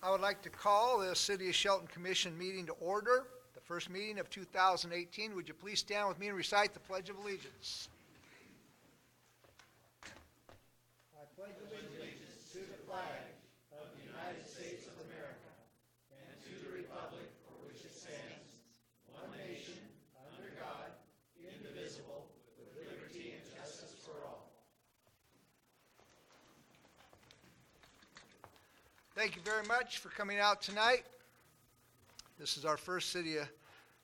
I would like to call the City of Shelton Commission meeting to order, the first meeting of 2018. Would you please stand with me and recite the Pledge of Allegiance? I pledge allegiance to the flag of the United States of America and to the republic for which it stands, one nation, under God, indivisible, with liberty and justice for all. Thank you very much for coming out tonight. This is our first City of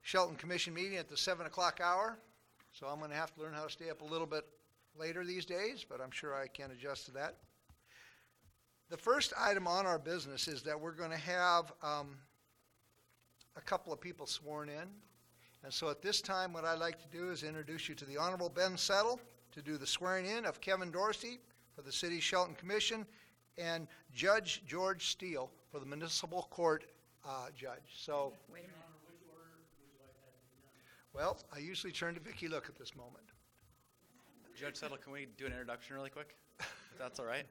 Shelton Commission meeting at the 7 o'clock hour, so I'm going to have to learn how to stay up a little bit later these days, but I'm sure I can adjust to that. The first item on our business is that we're going to have a couple of people sworn in, and so at this time what I'd like to do is introduce you to the Honorable Ben Settle to do the swearing in of Kevin Dorsey for the City of Shelton Commission and Judge George Steele for the Municipal Court Judge. So, Wait a minute. Which order would you like that to be done? well, I usually turn to Vicki Look at this moment. Judge Settle, can we do an introduction really quick? If that's all right.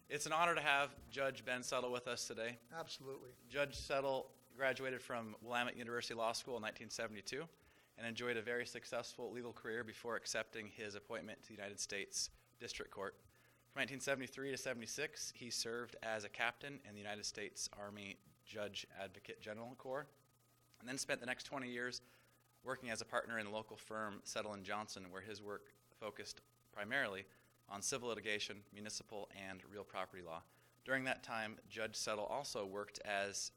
It's an honor to have Judge Ben Settle with us today. Absolutely. Judge Settle graduated from Willamette University Law School in 1972 and enjoyed a very successful legal career before accepting his appointment to the United States District Court. From 1973 to 76, he served as a captain in the United States Army Judge Advocate General Corps, and then spent the next 20 years working as a partner in the local firm Settle & Johnson, where his work focused primarily on civil litigation, municipal, and real property law. During that time, Judge Settle also worked as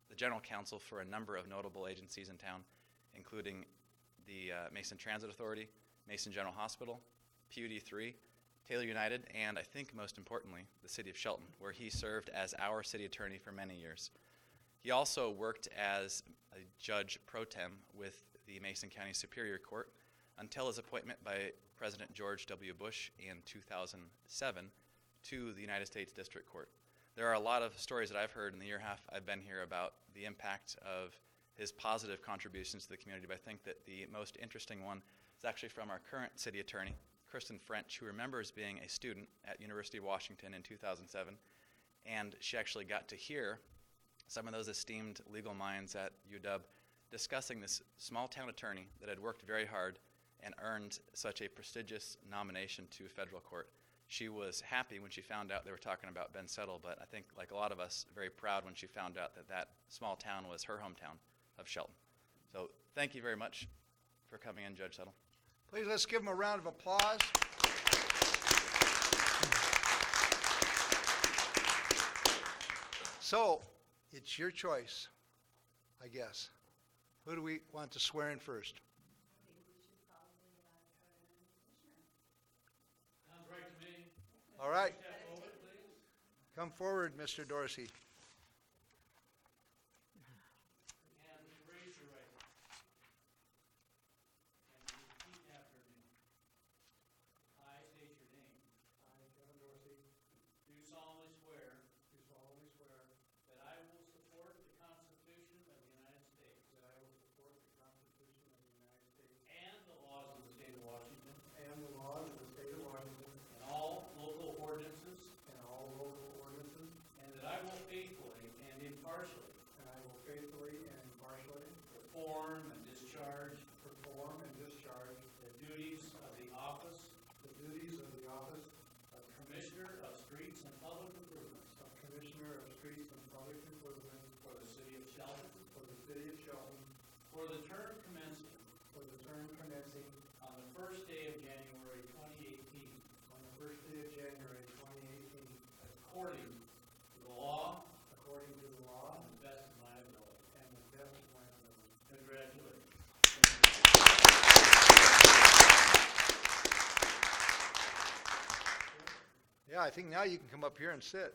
the general counsel for a number of notable agencies in town, including the Mason Transit Authority, Mason General Hospital, PUD3, Taylor United, and I think most importantly, the City of Shelton, where he served as our city attorney for many years. He also worked as a judge pro tem with the Mason County Superior Court until his appointment by President George W. Bush in 2007 to the United States District Court. There are a lot of stories that I've heard in the year and a half I've been here about the impact of his positive contributions to the community, but I think that the most interesting one is actually from our current city attorney, Kristen French, who remembers being a student at University of Washington in 2007, and she actually got to hear some of those esteemed legal minds at UW discussing this small town attorney that had worked very hard and earned such a prestigious nomination to federal court. She was happy when she found out they were talking about Ben Settle, but I think, like a lot of us, very proud when she found out that that small town was her hometown of Shelton. So thank you very much for coming in, Judge Settle. Please let's give him a round of applause. So, it's your choice, I guess. Who do we want to swear in first? I think we should probably try to commissioner. Sounds right to me. All right, Step forward, please. come forward, Mr. Dorsey. And raise your right hand. And repeat after me. I state your name. I, Kevin Dorsey, Do solemnly swear do solemnly swear that I will support the Constitution of the United States that I will support the Constitution of the United States and the laws of the state of Washington and the laws of the state of Washington and all local ordinances, and all local ordinances, and that I will faithfully and impartially and I will faithfully and impartially perform and discharge perform and discharge the duties of the office the duties of the office of Commissioner of Streets and Public Improvements of Commissioner of Streets and Public Improvements for the city of Shelton for the city of Shelton for the term commencing for the term commencing on the first day of January 2018, on the first day of January 2018, according to the law according to the law and the best of my ability. and the best of my ability. Congratulations. Yeah, I think now you can come up here and sit.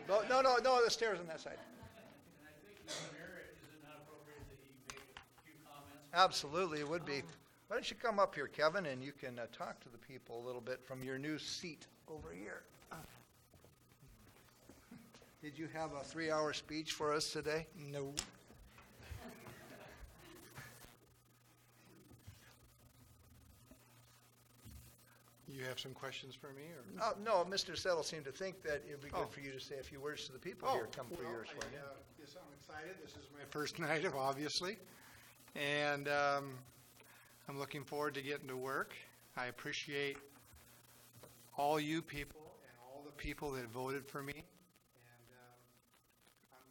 No, the stairs on that side. And I think, Mr. Mayor, is it not appropriate that he make a few comments? Absolutely, it would be. Why don't you come up here, Kevin, and you can talk to the people a little bit from your new seat over here. Did you have a 3-hour speech for us today? No. You have some questions for me, or? No, Mr. Settle seemed to think that it would be Oh. good for you to say a few words to the people here, come for your swearing in. Yes, I'm excited. This is my first night, obviously, and I'm looking forward to getting to work. I appreciate all you people and all the people that voted for me, and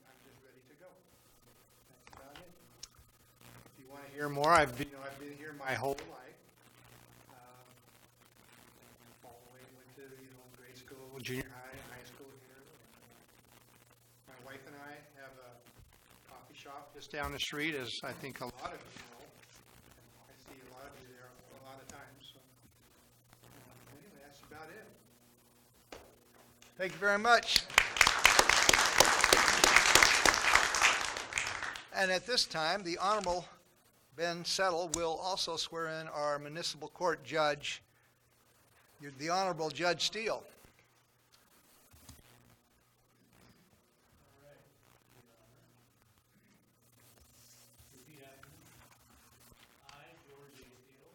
I'm just ready to go. That's about it. If you want to hear more, I've been here my whole life. All the way went to grade school, junior high school here. My wife and I have a coffee shop just down the street, as I think a lot of you know. I see a lot of you there a lot of times. So anyway, that's about it. Thank you very much. And at this time, the Honorable Ben Settle will also swear in our municipal court judge, the Honorable Judge Steele. Repeat after me. I, George A. Steele.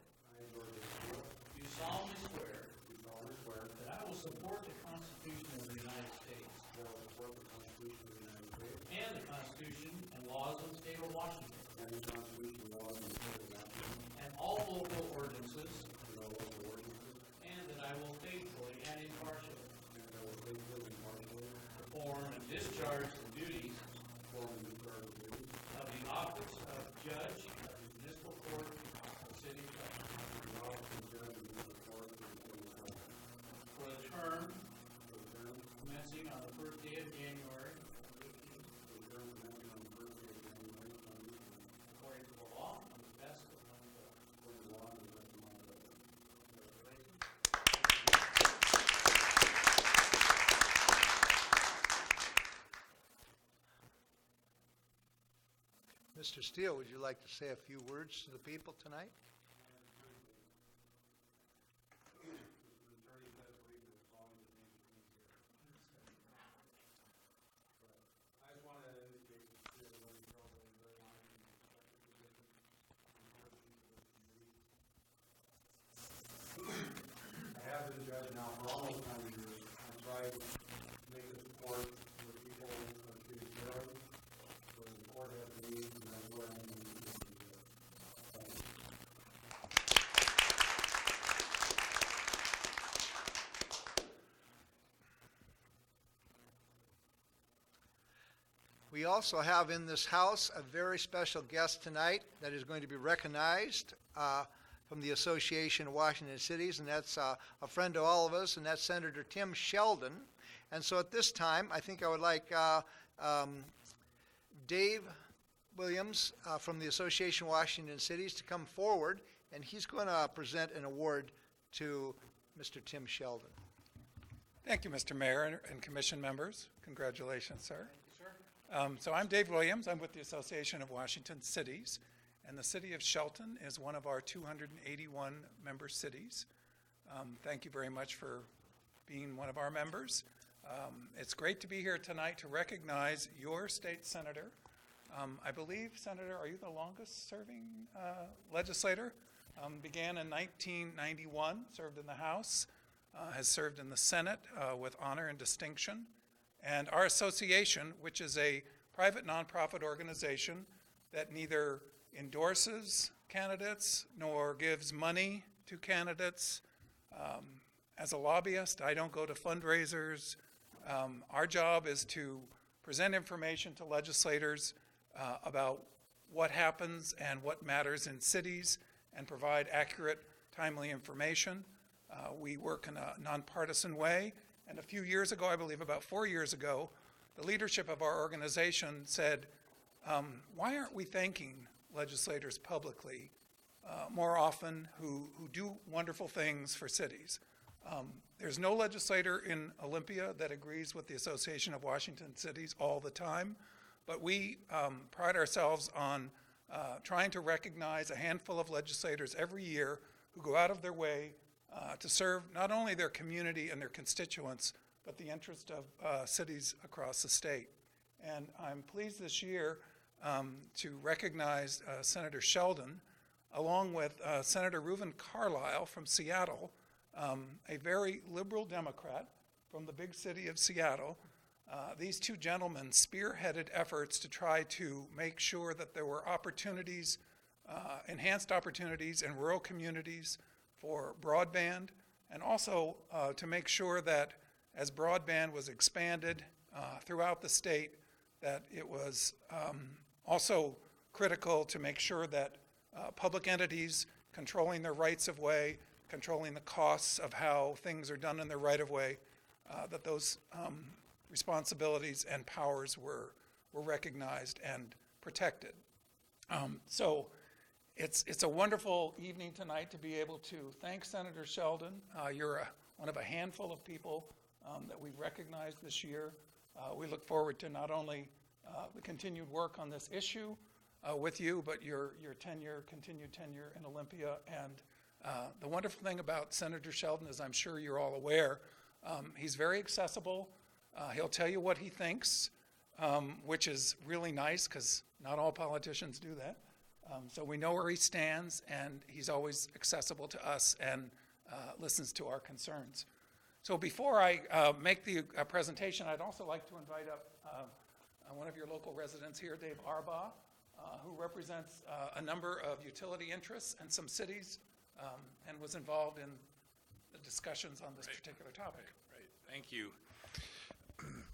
Do solemnly swear. That I will support the Constitution of the United States. And the Constitution and laws of the state of Washington. And all local ordinances. And that I will faithfully and impartially. Perform and discharge the duties. Of the office of Judge of the Municipal Court of the City of Shelton. For the term commencing on the first day of January. According to the law and the best of my ability. Mr. Steele, would you like to say a few words to the people tonight? I just wanted to indicate to everybody probably very honored and respected position. I have been judge now for almost 9 years. I tried to make the support for the people of the city of Sharon, so the court has needs, and that's what I'm going to do. Thank you. We also have in this house a very special guest tonight that is going to be recognized from the Association of Washington Cities, and that's a friend of all of us, and that's Senator Tim Sheldon. And so at this time, I think I would like Dave Williams from the Association of Washington Cities to come forward, and he's going to present an award to Mr. Tim Sheldon. Thank you, Mr. Mayor and commission members. Congratulations, sir. So I'm Dave Williams. I'm with the Association of Washington Cities, and the city of Shelton is one of our 281 member cities. Thank you very much for being one of our members. It's great to be here tonight to recognize your state senator. I believe, Senator, are you the longest serving legislator? Began in 1991, served in the House, has served in the Senate with honor and distinction. And our association, which is a private nonprofit organization that neither endorses candidates nor gives money to candidates. As a lobbyist, I don't go to fundraisers. Our job is to present information to legislators about what happens and what matters in cities and provide accurate, timely information. We work in a nonpartisan way. And a few years ago, I believe about 4 years ago, the leadership of our organization said, why aren't we thanking legislators publicly more often who do wonderful things for cities? There's no legislator in Olympia that agrees with the Association of Washington Cities all the time, but we pride ourselves on trying to recognize a handful of legislators every year who go out of their way to serve not only their community and their constituents, but the interest of cities across the state. And I'm pleased this year to recognize Senator Sheldon, along with Senator Reuven Carlisle from Seattle, a very liberal Democrat from the big city of Seattle. These two gentlemen spearheaded efforts to try to make sure that there were opportunities, enhanced opportunities in rural communities for broadband, and also to make sure that as broadband was expanded throughout the state, that it was also critical to make sure that public entities controlling their rights of way, controlling the costs of how things are done in their right of way, that those responsibilities and powers were recognized and protected. So it's a wonderful evening tonight to be able to thank Senator Sheldon. You're one of a handful of people that we've recognized this year. We look forward to not only the continued work on this issue with you, but your continued tenure in Olympia. And the wonderful thing about Senator Sheldon is, I'm sure you're all aware, he's very accessible. He'll tell you what he thinks, which is really nice because not all politicians do that. So we know where he stands, and he's always accessible to us and listens to our concerns. So before I make the presentation, I'd also like to invite up one of your local residents here, Dave Arbaugh, who represents a number of utility interests and some cities, and was involved in the discussions on this particular topic. Right. Thank you,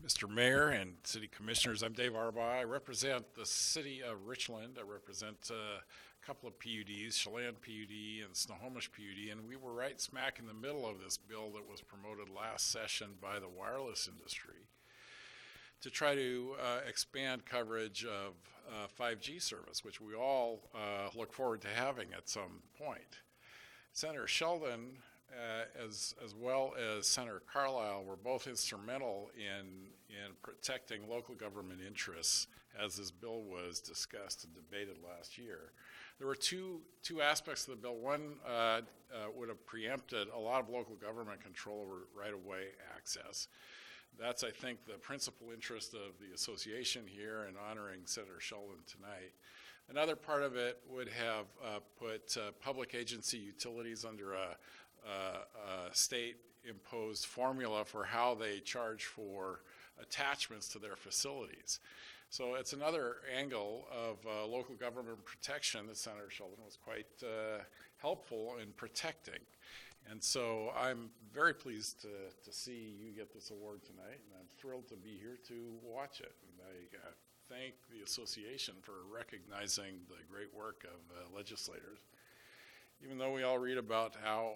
Mr. Mayor and City Commissioners. I'm Dave Arbaugh. I represent the City of Richland. I represent a couple of PUDs, Chelan PUD and Snohomish PUD, and we were right smack in the middle of this bill that was promoted last session by the wireless industry to try to expand coverage of 5G service, which we all look forward to having at some point. Senator Sheldon, as well as Senator Carlisle, were both instrumental in protecting local government interests as this bill was discussed and debated last year. There were two aspects of the bill. One would have preempted a lot of local government control over right-of-way access. That's, I think, the principal interest of the association here in honoring Senator Sheldon tonight. Another part of it would have put public agency utilities under a state-imposed formula for how they charge for attachments to their facilities. So it's another angle of local government protection that Senator Sheldon was quite helpful in protecting. And so I'm very pleased to see you get this award tonight, and I'm thrilled to be here to watch it. And I thank the association for recognizing the great work of legislators. Even though we all read about how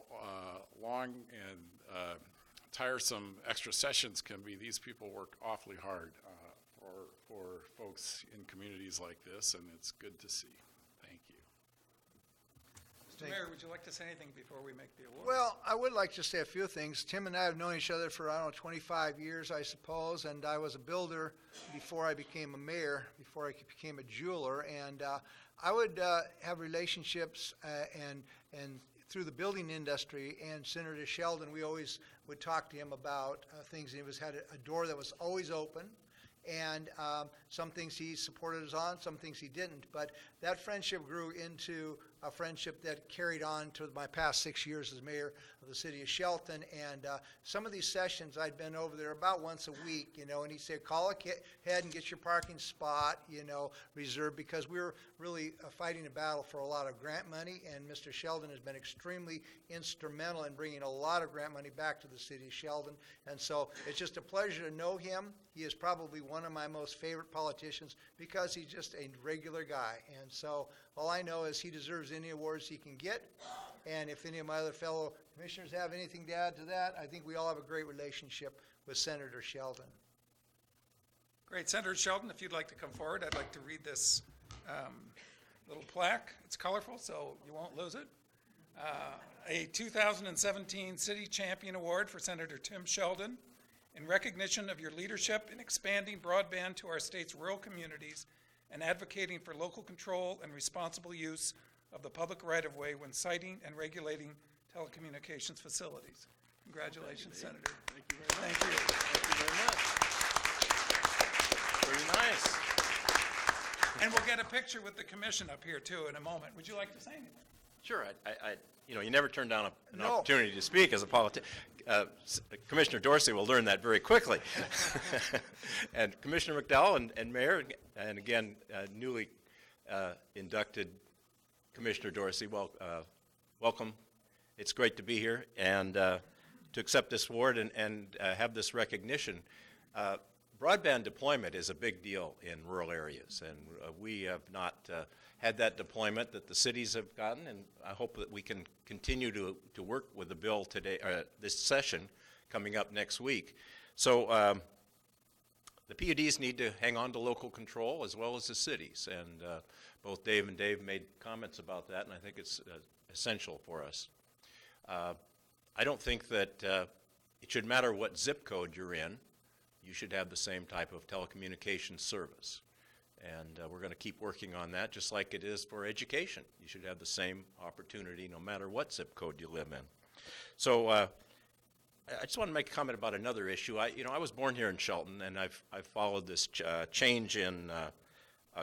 long and tiresome extra sessions can be, these people work awfully hard for folks in communities like this, and it's good to see. Thank you. Mr. Mayor, would you like to say anything before we make the award? Well, I would like to say a few things. Tim and I have known each other for, 25 years, I suppose, and I was a builder before I became a mayor, before I became a jeweler, and I would have relationships and through the building industry, and Senator Sheldon, we always would talk to him about things. He had a door that was always open, and some things he supported us on, some things he didn't. But that friendship grew into a friendship that carried on to my past 6 years as mayor of the city of Shelton. And some of these sessions, I'd been over there about once a week, and he'd say, call ahead and get your parking spot, reserved, because we were really fighting a battle for a lot of grant money. And Mr. Sheldon has been extremely instrumental in bringing a lot of grant money back to the city of Sheldon. And so it's just a pleasure to know him. He is probably one of my most favorite politicians because he's just a regular guy. And so all I know is he deserves any awards he can get. And if any of my other fellow commissioners have anything to add to that, I think we all have a great relationship with Senator Sheldon. Great. Senator Sheldon, if you'd like to come forward, I'd like to read this little plaque. It's colorful, so you won't lose it. A 2017 City Champion Award for Senator Tim Sheldon in recognition of your leadership in expanding broadband to our state's rural communities and advocating for local control and responsible use of the public right-of-way when siting and regulating telecommunications facilities. Congratulations, Senator. Thank you very much. Thank you. Thank you very much. Very nice. And we'll get a picture with the commission up here, too, in a moment. Would you like to say anything? Sure. I'd you know, you never turn down an No. opportunity to speak as a politician. Commissioner Dorsey will learn that very quickly. And Commissioner McDowell and Mayor, and again, newly inducted Commissioner Dorsey, welcome. It's great to be here and to accept this award and have this recognition. Broadband deployment is a big deal in rural areas, and we have not had that deployment that the cities have gotten, and I hope that we can continue to work with the bill today, this session coming up next week. So the PUDs need to hang on to local control as well as the cities, and both Dave and Dave made comments about that, and I think it's essential for us. I don't think that it should matter what zip code you're in. You should have the same type of telecommunications service. And we're going to keep working on that, just like it is for education. You should have the same opportunity no matter what zip code you live in. So I just want to make a comment about another issue. I was born here in Shelton, and I've followed this change in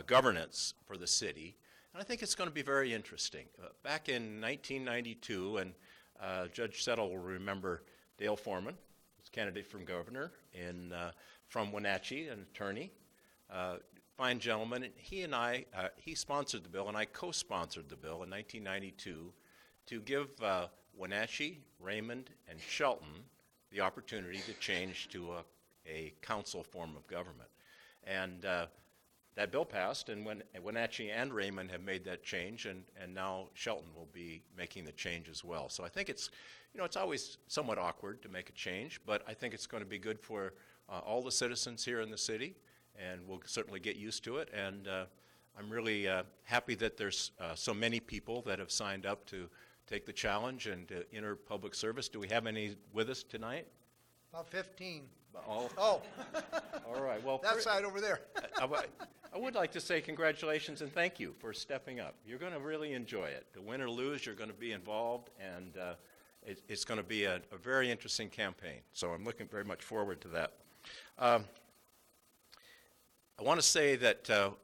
governance for the city, and I think it's going to be very interesting. Back in 1992, and Judge Settle will remember Dale Foreman, was candidate for governor from Wenatchee, an attorney, fine gentleman. And he sponsored the bill, and I co-sponsored the bill in 1992 to give Wenatchee, Raymond, and Shelton the opportunity to change to a council form of government. And that bill passed, and when Wenatchee and Raymond have made that change, and now Shelton will be making the change as well. So I think it's always somewhat awkward to make a change, but I think it's going to be good for all the citizens here in the city, and we'll certainly get used to it. And I'm really happy that there's so many people that have signed up to take the challenge and to enter public service. Do we have any with us tonight? About 15. All? Oh, All right. Well, that side over there. I would like to say congratulations and thank you for stepping up. You're going to really enjoy it. To win or lose, you're going to be involved, and it's going to be a very interesting campaign. So I'm looking very much forward to that. I want to say that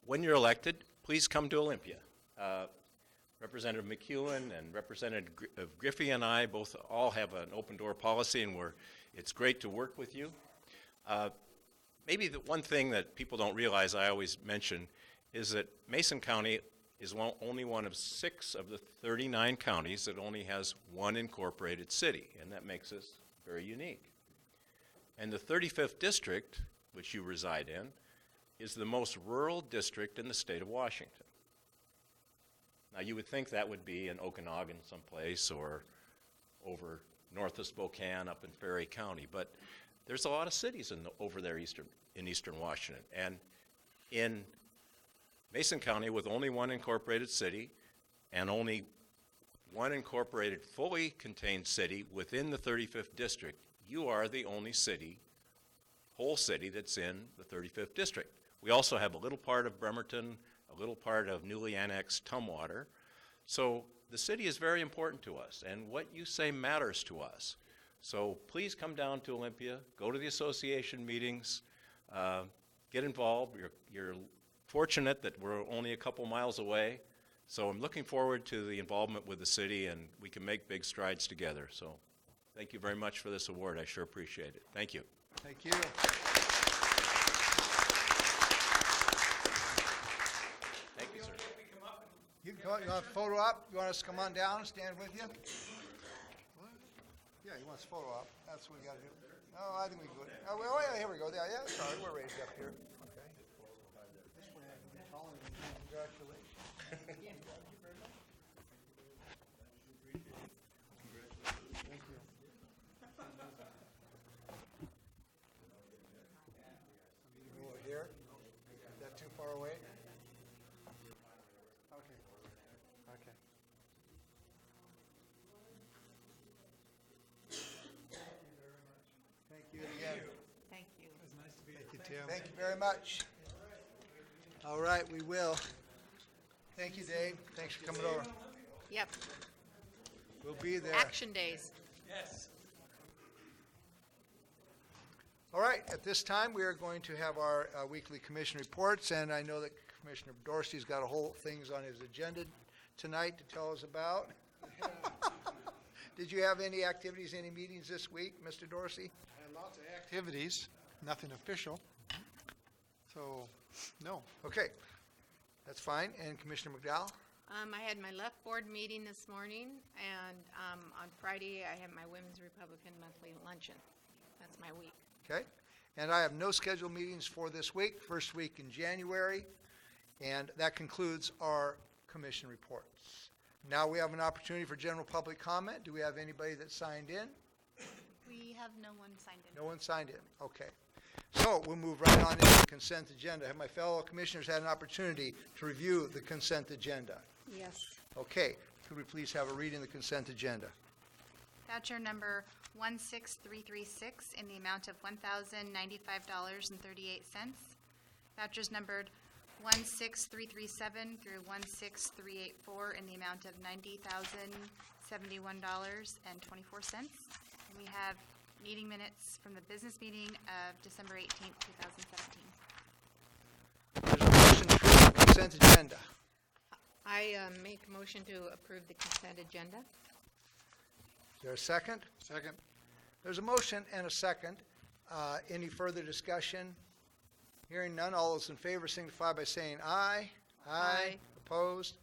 when you're elected, please come to Olympia. Representative McEwen and Representative Griffey and I all have an open door policy, and it's great to work with you. Maybe the one thing that people don't realize, I always mention, is that Mason County is only one of 6 of the 39 counties that only has one incorporated city, and that makes us very unique. And the 35th district, which you reside in, is the most rural district in the state of Washington. Now, you would think that would be in Okanagan someplace, or over north of Spokane up in Ferry County, but there's a lot of cities over there in eastern Washington. And in Mason County, with only one incorporated city and only one incorporated fully contained city within the 35th district, you are the only whole city that's in the 35th district. We also have a little part of Bremerton, a little part of newly annexed Tumwater. So the city is very important to us, and what you say matters to us. So please come down to Olympia, go to the association meetings, get involved. You're fortunate that we're only a couple miles away. So I'm looking forward to the involvement with the city, and we can make big strides together. So thank you very much for this award. I sure appreciate it. Thank you. Thank you. Thank you, sir. You want a photo op? You want us to come on down, stand with you? Yeah, you want us to photo op? That's what we got to do. No, I think we can go. Oh, well, yeah, here we go. Yeah, sorry, we're raised up here. Okay. Congratulations. Thank you. You go here? Is that too far away? Okay. Okay. Thank you again. Thank you. Thank you, Tim. Thank you very much. All right, we will. Thank you, Dave. Thanks for coming over. Yep. We'll be there. Action days. All right, at this time, we are going to have our weekly commission reports, and I know that Commissioner Dorsey's got a whole things on his agenda tonight to tell us about. Did you have any activities, any meetings this week, Mr. Dorsey? I had lots of activities, nothing official. So, no. Okay, that's fine. And Commissioner McDowell? I had my left board meeting this morning, and on Friday, I have my Women's Republican monthly luncheon. That's my week. Okay, and I have no scheduled meetings for this week, first week in January, and that concludes our commission reports. Now we have an opportunity for general public comment. Do we have anybody that signed in? We have no one signed in. No one signed in, okay. So we'll move right on into the consent agenda. Have my fellow commissioners had an opportunity to review the consent agenda? Yes. Okay, could we please have a reading of the consent agenda? Voucher number 16336 in the amount of $1,095.38. Vouchers numbered 16337 through 16384 in the amount of $90,071.24. And we have meeting minutes from the business meeting of December 18th, 2017. There's a motion to approve the consent agenda. I make a motion to approve the consent agenda. Is there a second? Second. There's a motion and a second. Any further discussion? Hearing none, all those in favor signify by saying aye. Aye. Opposed?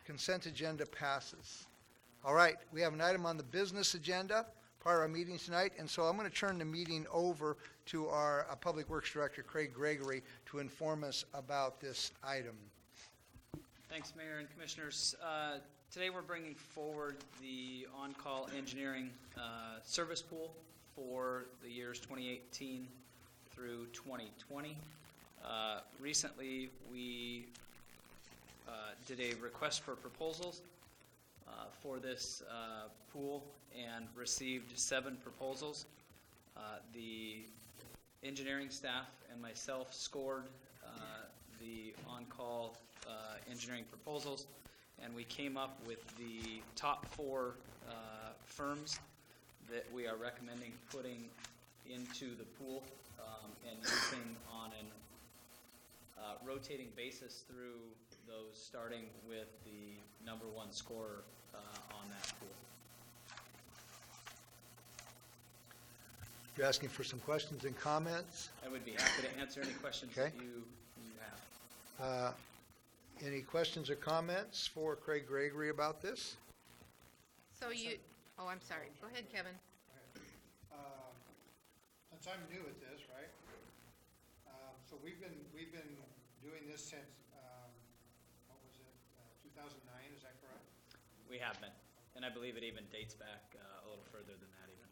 Consent agenda passes. All right, we have an item on the business agenda, part of our meeting tonight, and so I'm going to turn the meeting over to our Public Works Director, Craig Gregory, to inform us about this item. Thanks, Mayor and Commissioners. Today we're bringing forward the on-call engineering service pool for the years 2018 through 2020. Recently, we did a request for proposals for this pool and received 7 proposals. The engineering staff and myself scored the on-call engineering proposals, and we came up with the top 4 firms that we are recommending putting into the pool and using on an rotating basis through those, starting with the number 1 scorer on that pool. You're asking for some questions and comments. I would be happy to answer any questions Okay. that you have. Any questions or comments for Craig Gregory about this? So you, oh, I'm sorry. Go ahead, Kevin. Since I'm new at this, right? So we've been doing this since, what was it, 2009, is that correct? We have been, and I believe it even dates back a little further than that even.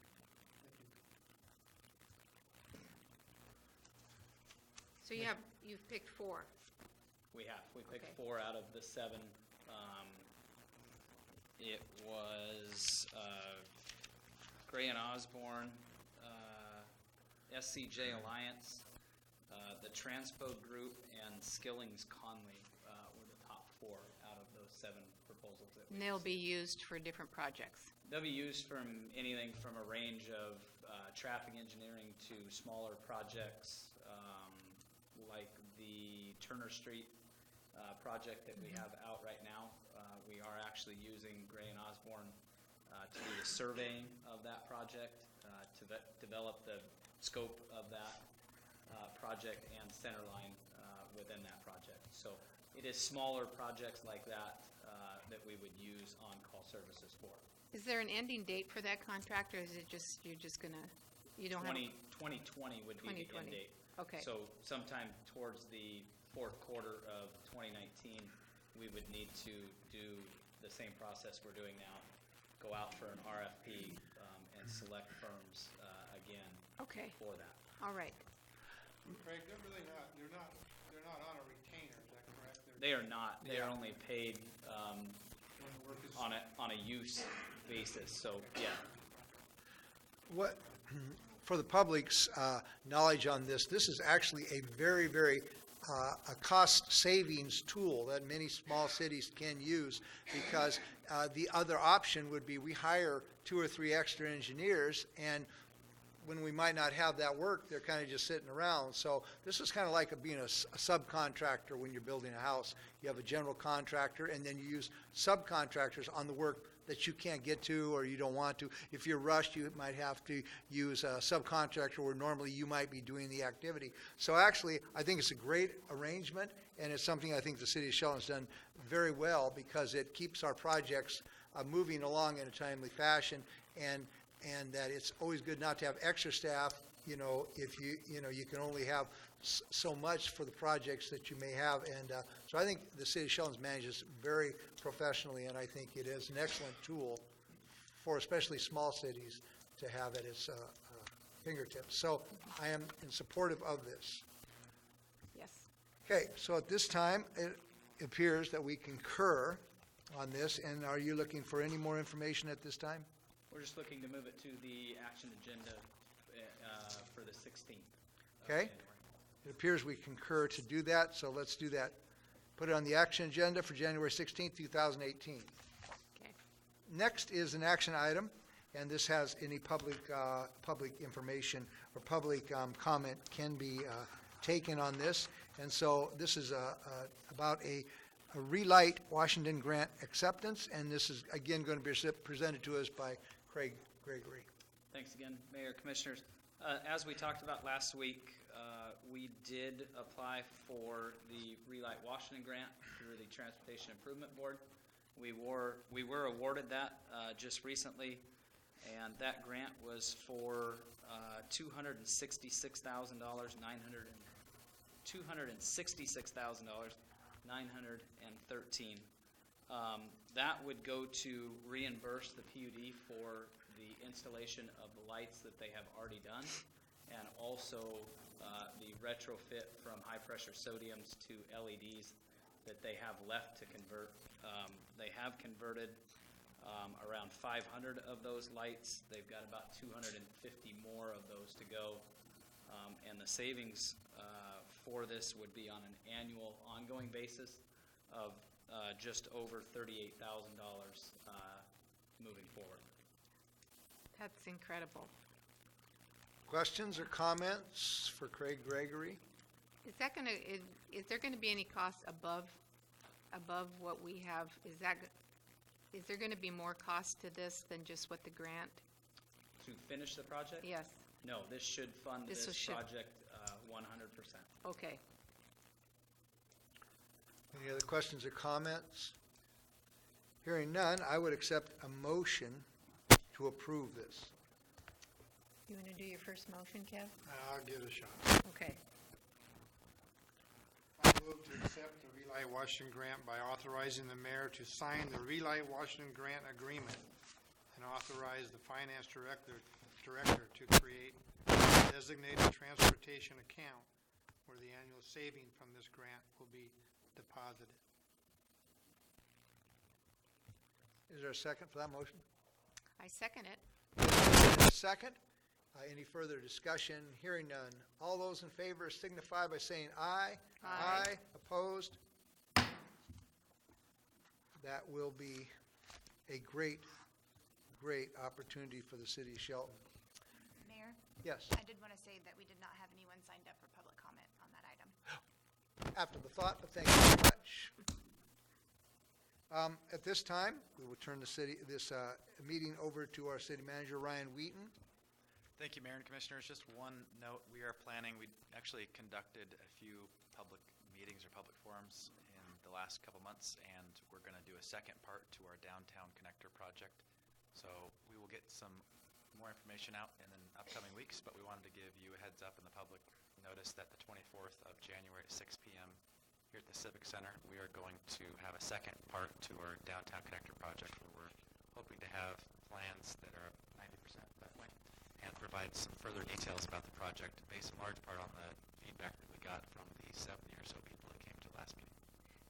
So you've picked 4. We have. We picked Okay. 4 out of the 7. It was Gray and Osborne, SCJ Alliance, the Transpo Group, and Skillings Conley were the top 4 out of those 7 proposals. That we And they'll be used for different projects. They'll be used from anything from a range of traffic engineering to smaller projects like the Turner Street project that we have out right now. We are actually using Gray and Osborne to do the surveying of that project, to develop the scope of that project and center line within that project. So it is smaller projects like that that we would use on-call services for. Is there an ending date for that contract, or is it just, you're just gonna, you don't have? 2020 would be the end 2020. date. Okay. So sometime towards the 4th quarter of 2019, we would need to do the same process we're doing now, go out for an RFP and select firms again Okay, for that. all right. Craig, they're really not, they're not on a retainer, is that correct? They are not. They are Yeah. only paid When the work is. on a use basis. So yeah, What, for the public's knowledge on this, this is actually a very, very a cost savings tool that many small cities can use, because the other option would be we hire 2 or 3 extra engineers, and when we might not have that work, they're kind of just sitting around. So this is kind of like being a subcontractor when you're building a house. You have a general contractor, and then you use subcontractors on the work that you can't get to or you don't want to. If you're rushed, you might have to use a subcontractor where normally you might be doing the activity. So actually, I think it's a great arrangement, and it's something I think the city of Shelton's done very well because it keeps our projects moving along in a timely fashion, and that it's always good not to have extra staff, if you can only have so much for the projects that you may have. And so I think the city of Shelton's manages very professionally, and I think it is an excellent tool for especially small cities to have at its fingertips. So I am in supportive of this. Yes. Okay, so at this time, it appears that we concur on this. And are you looking for any more information at this time? We're just looking to move it to the action agenda for the 16th. of Okay. January. It appears we concur to do that, so let's do that. Put it on the action agenda for January 16th, 2018. Okay. Next is an action item, and this has any public information or public comment can be taken on this. And so this is about a Relight Washington grant acceptance, and this is again going to be presented to us by Craig Gregory. Thanks again, Mayor, Commissioners. As we talked about last week, we did apply for the Relight Washington grant through the Transportation Improvement Board. We were awarded that just recently, and that grant was for $266,913. That would go to reimburse the PUD for the installation of the lights that they have already done, and also the retrofit from high-pressure sodiums to LEDs that they have left to convert. They have converted around 500 of those lights. They've got about 250 more of those to go. And the savings for this would be on an annual ongoing basis of just over $38,000 moving forward. That's incredible. Questions or comments for Craig Gregory? Is that going to, is there going to be any cost above what we have? Is there going to be more cost to this than just what the grant? To finish the project? Yes. No, this should fund This this should- project 100%. Okay. Any other questions or comments? Hearing none, I would accept a motion to approve this. You want to do your first motion, Kev? I'll give it a shot. Okay. I move to accept the Relight Washington grant by authorizing the mayor to sign the Relight Washington grant agreement and authorize the finance director to create a designated transportation account where the annual saving from this grant will be deposited. Is there a second for that motion? I second it. Second. Any further discussion? Hearing none. All those in favor signify by saying aye. Aye. Opposed? That will be a great opportunity for the city of Shelton. Mayor, Yes, I did want to say that we did not have anyone signed up for public comment on that item. after the thought, but thank you very much. At this time, we will turn this meeting over to our city manager, Ryan Wheaton. Thank you, Mayor and Commissioners. Just one note, we actually conducted a few public meetings or public forums in the last couple months, and we're going to do a second part to our downtown connector project. So we will get some more information out in the upcoming weeks, but we wanted to give you a heads up in the public notice that the 24th of January at 6 p.m. here at the Civic Center, we are going to have a second part to our downtown connector project where we're hoping to have plans that are 90% that way and provide some further details about the project based in large part on the feedback that we got from the 70 or so people that came to the last meeting.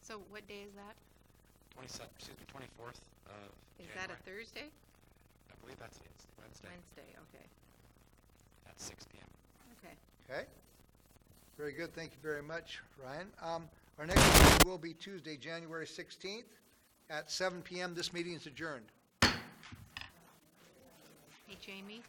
So what day is that? 24th of Is January. that a Thursday? I believe that's Wednesday Wednesday, okay. at 6 p.m. Okay. Okay. Very good. Thank you very much, Ryan. Our next meeting will be Tuesday, January 16th at 7 p.m. This meeting is adjourned. Hey, Jamie?